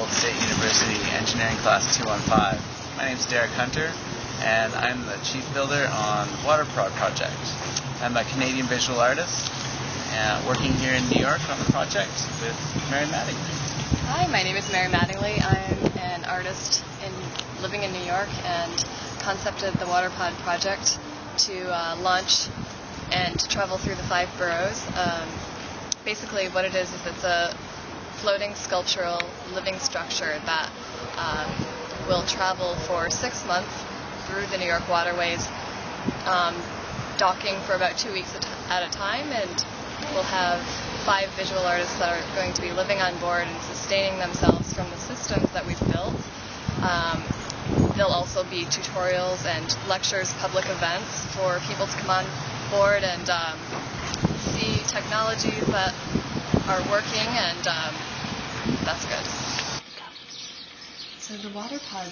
Humboldt State University Engineering Class 215. My name is Derek Hunter, and I'm the chief builder on the WaterPod project. I'm a Canadian visual artist, working here in New York on the project with Mary Mattingly. Hi, my name is Mary Mattingly. I'm an artist living in New York and concepted the WaterPod project to launch and to travel through the 5 boroughs. Basically what it is it's a floating sculptural living structure that will travel for 6 months through the New York waterways, docking for about 2 weeks at a time, and we'll have 5 visual artists that are going to be living on board and sustaining themselves from the systems that we've built. There'll also be tutorials and lectures, public events for people to come on board and see technologies that are working, and that's good. So the WaterPod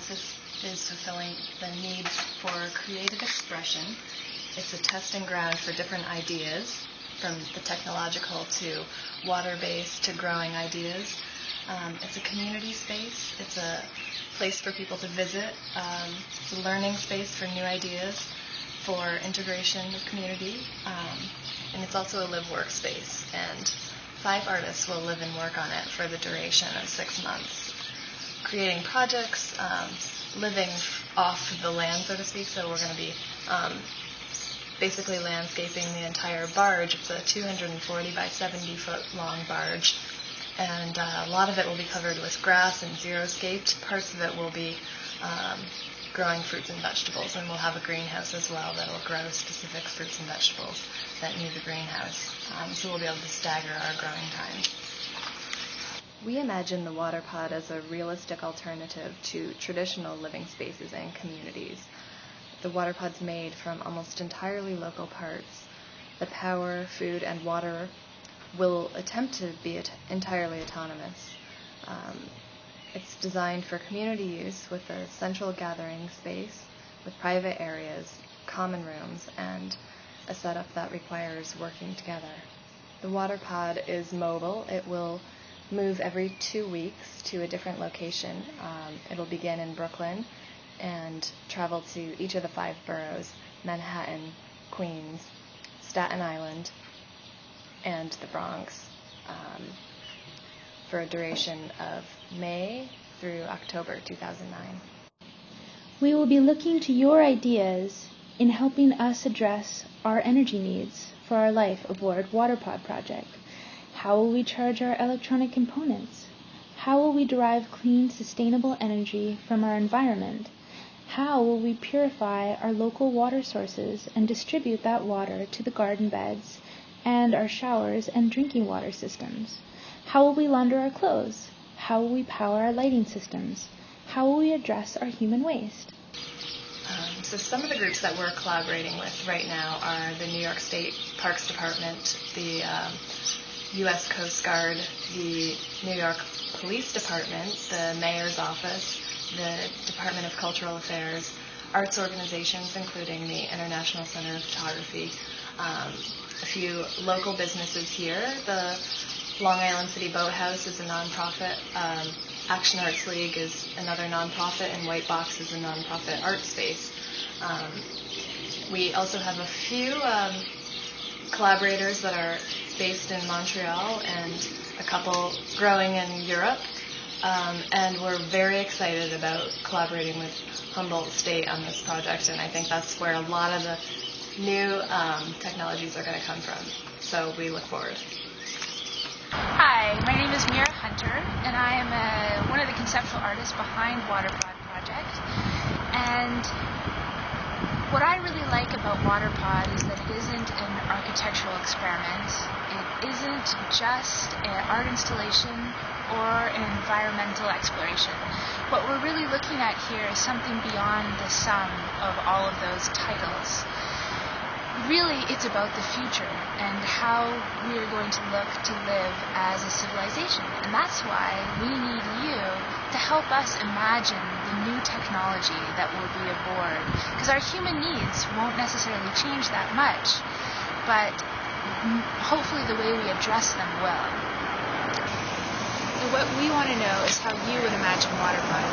is fulfilling the needs for creative expression. It's a testing ground for different ideas, from the technological to water-based to growing ideas. It's a community space. It's a place for people to visit. It's a learning space for new ideas, for integration of community, and it's also a live-work space. And 5 artists will live and work on it for the duration of 6 months, creating projects, living off the land, so to speak. So we're going to be basically landscaping the entire barge. It's a 240 by 70 foot long barge, and a lot of it will be covered with grass and xeriscaped. Parts of it will be growing fruits and vegetables, and we'll have a greenhouse as well that will grow specific fruits and vegetables that need the greenhouse. So we'll be able to stagger our growing time. We imagine the WaterPod as a realistic alternative to traditional living spaces and communities. The WaterPod's made from almost entirely local parts. The power, food, and water will attempt to be entirely autonomous. It's designed for community use with a central gathering space, with private areas, common rooms, and a setup that requires working together. The WaterPod is mobile. It will move every 2 weeks to a different location. It'll begin in Brooklyn and travel to each of the 5 boroughs: Manhattan, Queens, Staten Island, and the Bronx, for a duration of May through October 2009. We will be looking to your ideas in helping us address our energy needs for our life aboard WaterPod project. How will we charge our electronic components? How will we derive clean, sustainable energy from our environment? How will we purify our local water sources and distribute that water to the garden beds and our showers and drinking water systems? How will we launder our clothes? How will we power our lighting systems? How will we address our human waste? So some of the groups that we're collaborating with right now are the New York State Parks Department, the U.S. Coast Guard, the New York Police Department, the Mayor's Office, the Department of Cultural Affairs, arts organizations including the International Center of Photography, a few local businesses here. The Long Island City Boathouse is a nonprofit. Action Arts League is another nonprofit, and White Box is a nonprofit art space. We also have a few collaborators that are based in Montreal and a couple growing in Europe. And we're very excited about collaborating with Humboldt State on this project, and I think that's where a lot of the new technologies are going to come from. So we look forward. Hi, my name is Mira Hunter, and I am one of the conceptual artists behind WaterPod project. And what I really like about WaterPod is that it isn't an architectural experiment. It isn't just an art installation or an environmental exploration. What we're really looking at here is something beyond the sum of all of those titles. Really, it's about the future and how we are going to look to live as a civilization. And that's why we need you to help us imagine the new technology that will be aboard. Because our human needs won't necessarily change that much, but hopefully the way we address them will. The what we want to know is how you would imagine WaterPod.